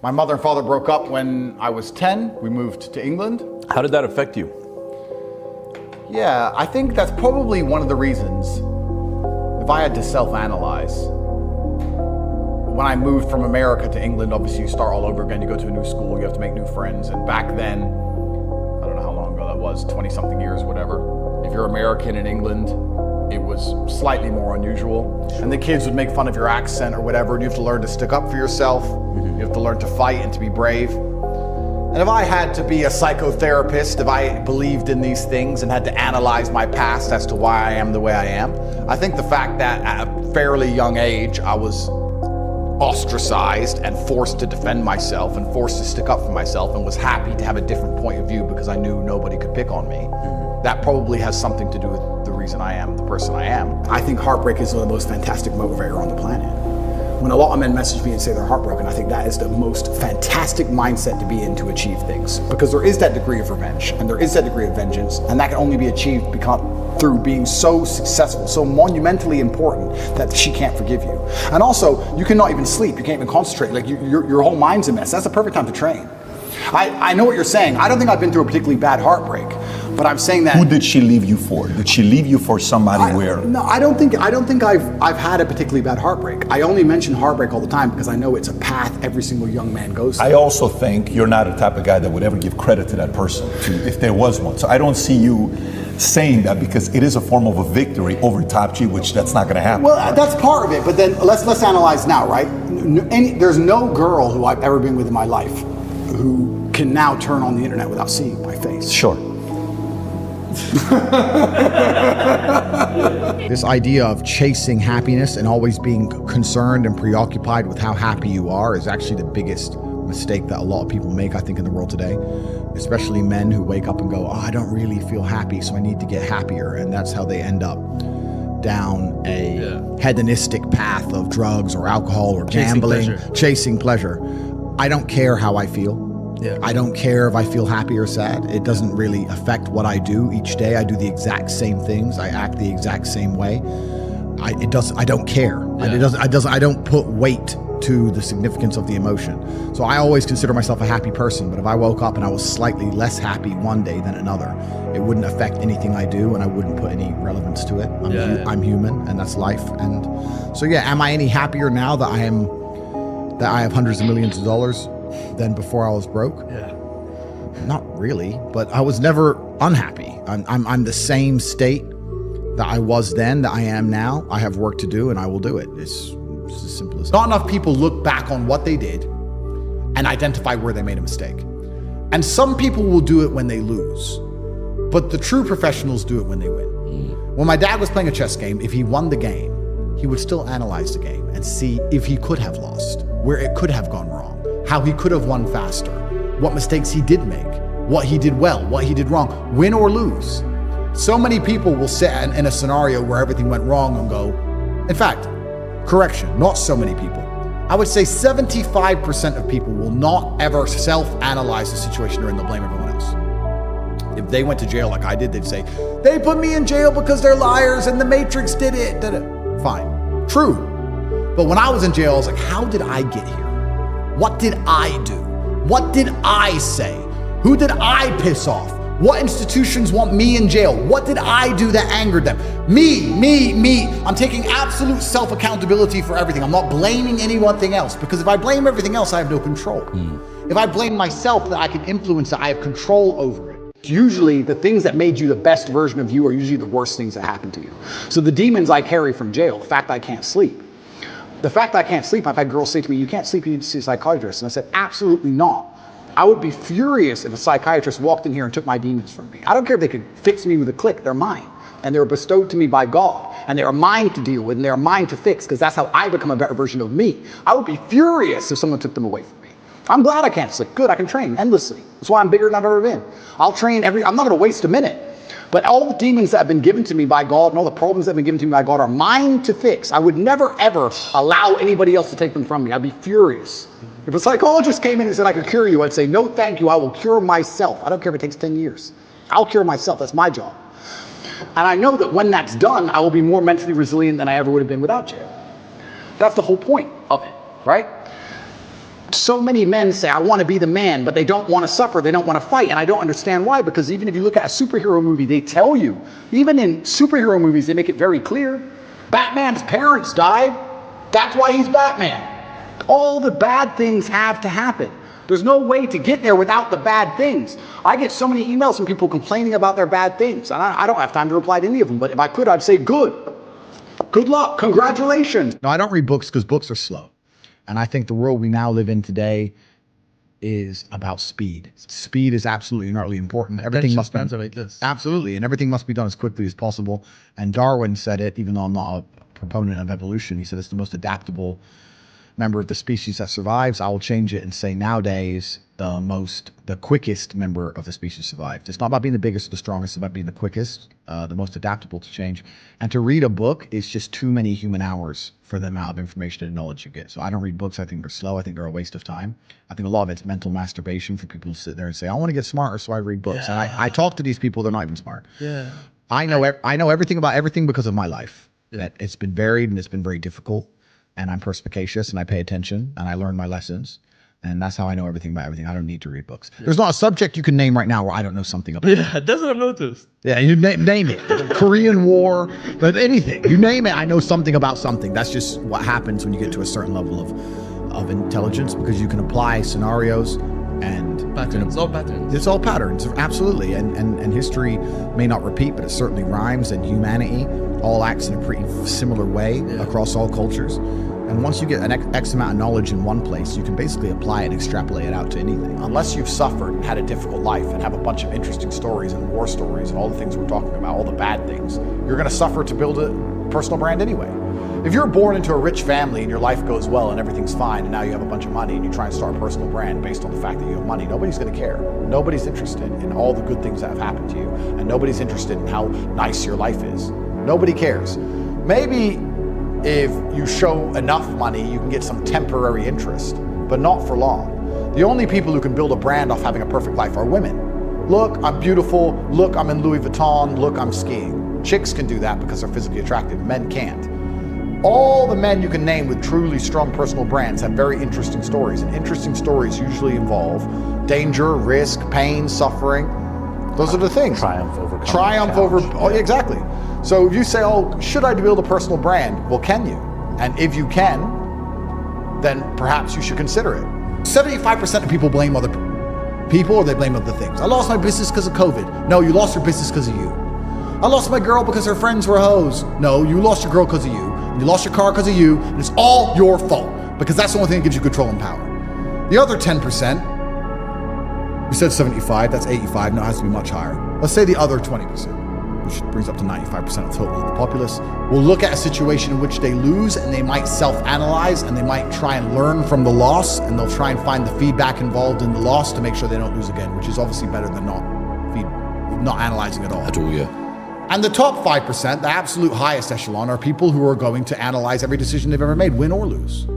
My mother and father broke up when I was 10. We moved to England. How did that affect you? Yeah, I think that's probably one of the reasons. If I had to self-analyze, when I moved from America to England, obviously you start all over again. You go to a new school, you have to make new friends. And back then, I don't know how long ago that was, 20 something years, whatever. If you're American in England, it was slightly more unusual. And the kids would make fun of your accent or whatever, and you have to learn to stick up for yourself. You have to learn to fight and to be brave. And if I had to be a psychotherapist, if I believed in these things and had to analyze my past as to why I am the way I am, I think the fact that at a fairly young age, I was ostracized and forced to defend myself and forced to stick up for myself and was happy to have a different point of view because I knew nobody could pick on me. That probably has something to do with the reason I am the person I am. I think heartbreak is the most fantastic motivator on the planet. When a lot of men message me and say they're heartbroken, I think that is the most fantastic mindset to be in to achieve things. Because there is that degree of revenge, and there is that degree of vengeance, and that can only be achieved through being so successful, so monumentally important that she can't forgive you. And also, you cannot even sleep, you can't even concentrate, like your whole mind's a mess. That's the perfect time to train. I know what you're saying. I don't think I've been through a particularly bad heartbreak, but I'm saying that. Who did she leave you for? Did she leave you for somebody where? No, I don't think I've had a particularly bad heartbreak. I only mention heartbreak all the time because I know it's a path every single young man goes through. I also think you're not the type of guy that would ever give credit to that person if there was one. So I don't see you saying that because it is a form of a victory over Top G, which that's not going to happen. Well, that's part of it, but then let's analyze now, right? There's no girl who I've ever been with in my life who can now turn on the internet without seeing my face. Sure. This idea of chasing happiness and always being concerned and preoccupied with how happy you are is actually the biggest mistake that a lot of people make, I think, in the world today. Especially men who wake up and go, oh, I don't really feel happy, so I need to get happier. And that's how they end up down a hedonistic path of drugs or alcohol or gambling, chasing pleasure. I don't care how I feel. I don't care if I feel happy or sad. It doesn't really affect what I do each day. I do the exact same things. I act the exact same way. I don't care. I don't put weight to the significance of the emotion. So I always consider myself a happy person, but if I woke up and I was slightly less happy one day than another, it wouldn't affect anything I do and I wouldn't put any relevance to it. I'm human and that's life. And so am I any happier now that I have hundreds of millions of dollars than before I was broke? Not really, but I was never unhappy. I'm the same state that I was then that I am now. I have work to do and I will do it. It's as simple as that. Not enough people look back on what they did and identify where they made a mistake. And some people will do it when they lose, but the true professionals do it when they win. When my dad was playing a chess game, if he won the game, he would still analyze the game and see if he could have lost, where it could have gone wrong, how he could have won faster, what mistakes he did make, what he did well, what he did wrong, win or lose. So many people will sit in a scenario where everything went wrong and go, in fact, correction, not so many people. I would say 75% of people will not ever self-analyze the situation or in, they'll blame everyone else. If they went to jail like I did, they'd say, they put me in jail because they're liars and the Matrix did it. Fine, true. But when I was in jail, I was like, how did I get here? What did I do? What did I say? Who did I piss off? What institutions want me in jail? What did I do that angered them? Me. I'm taking absolute self-accountability for everything. I'm not blaming anything else because if I blame everything else, I have no control. If I blame myself, that I can influence it, I have control over it. Usually the things that made you the best version of you are usually the worst things that happened to you. So the demons I carry from jail, the fact I can't sleep. The fact I can't sleep, I've had girls say to me, you can't sleep, you need to see a psychiatrist. And I said, absolutely not. I would be furious if a psychiatrist walked in here and took my demons from me. I don't care if they could fix me with a click, they're mine. And they were bestowed to me by God. And they are mine to deal with, and they are mine to fix, because that's how I become a better version of me. I would be furious if someone took them away from me. I'm glad I can't sleep. Good, I can train endlessly. That's why I'm bigger than I've ever been. I'll train I'm not gonna waste a minute. But all the demons that have been given to me by God and all the problems that have been given to me by God are mine to fix. I would never, ever allow anybody else to take them from me. I'd be furious. If a psychologist came in and said, I could cure you, I'd say, no, thank you. I will cure myself. I don't care if it takes 10 years. I'll cure myself. That's my job. And I know that when that's done, I will be more mentally resilient than I ever would have been without jail. That's the whole point of it, right? So many men say, I want to be the man, but they don't want to suffer, they don't want to fight. And I don't understand why, because even if you look at a superhero movie, they tell you, even in superhero movies, they make it very clear. Batman's parents died. That's why he's Batman. All the bad things have to happen. There's no way to get there without the bad things. I get so many emails from people complaining about their bad things, and I don't have time to reply to any of them, but if I could, I'd say good. Good luck, congratulations. No, I don't read books because books are slow. And I think the world we now live in today is about speed. Speed is absolutely and utterly important. Everything must be like this. absolutely, and everything must be done as quickly as possible. And Darwin said it, even though I'm not a proponent of evolution. He said it's the most adaptable member of the species that survives. I will change it and say nowadays the quickest member of the species survived. It's not about being the biggest or the strongest, it's about being the quickest, the most adaptable to change. And to read a book is just too many human hours for the amount of information and knowledge you get. So I don't read books. I think they're slow. I think they're a waste of time. I think a lot of it's mental masturbation for people to sit there and say, I want to get smarter, so I read books. And I talk to these people, they're not even smart. Yeah. I know everything about everything because of my life. That it's been varied and it's been very difficult. And I'm perspicacious and I pay attention and I learn my lessons. And that's how I know everything about everything. I don't need to read books. There's not a subject you can name right now where I don't know something about. Yeah, that's what I've noticed. Yeah, you name it. Korean War, but anything. You name it, I know something about something. That's just what happens when you get to a certain level of intelligence, because you can apply scenarios and Patterns, all patterns. it's all patterns, absolutely. And history may not repeat, but it certainly rhymes, and humanity all acts in a pretty similar way across all cultures. And once you get an X amount of knowledge in one place, you can basically apply it and extrapolate it out to anything. Unless you've suffered and had a difficult life and have a bunch of interesting stories and war stories and all the things we're talking about, all the bad things, you're going to suffer to build a personal brand anyway. If you're born into a rich family and your life goes well and everything's fine and now you have a bunch of money and you try and start a personal brand based on the fact that you have money, nobody's going to care. Nobody's interested in all the good things that have happened to you, and nobody's interested in how nice your life is. Nobody cares. Maybe if you show enough money, you can get some temporary interest, but not for long. The only people who can build a brand off having a perfect life are women. Look, I'm beautiful. Look, I'm in Louis Vuitton. Look, I'm skiing. Chicks can do that because they're physically attractive. Men can't. All the men you can name with truly strong personal brands have very interesting stories, and interesting stories usually involve danger, risk, pain, suffering. Those are the things. Triumph over Oh, exactly. So if you say, oh, should I build a personal brand? Well, can you? And if you can, then perhaps you should consider it. 75% of people blame other people, or they blame other things. I lost my business because of COVID. No, you lost your business because of you. I lost my girl because her friends were hoes. No, you lost your girl because of you. And you lost your car because of you. And it's all your fault, because that's the only thing that gives you control and power. The other 10%, we said 75, that's 85. No, it has to be much higher. Let's say the other 20%. Which brings up to 95% of total of the populace, will look at a situation in which they lose, and they might self-analyze, and they might try and learn from the loss, and they'll try and find the feedback involved in the loss to make sure they don't lose again, which is obviously better than not analyzing at all. And the top 5%, the absolute highest echelon, are people who are going to analyze every decision they've ever made, win or lose.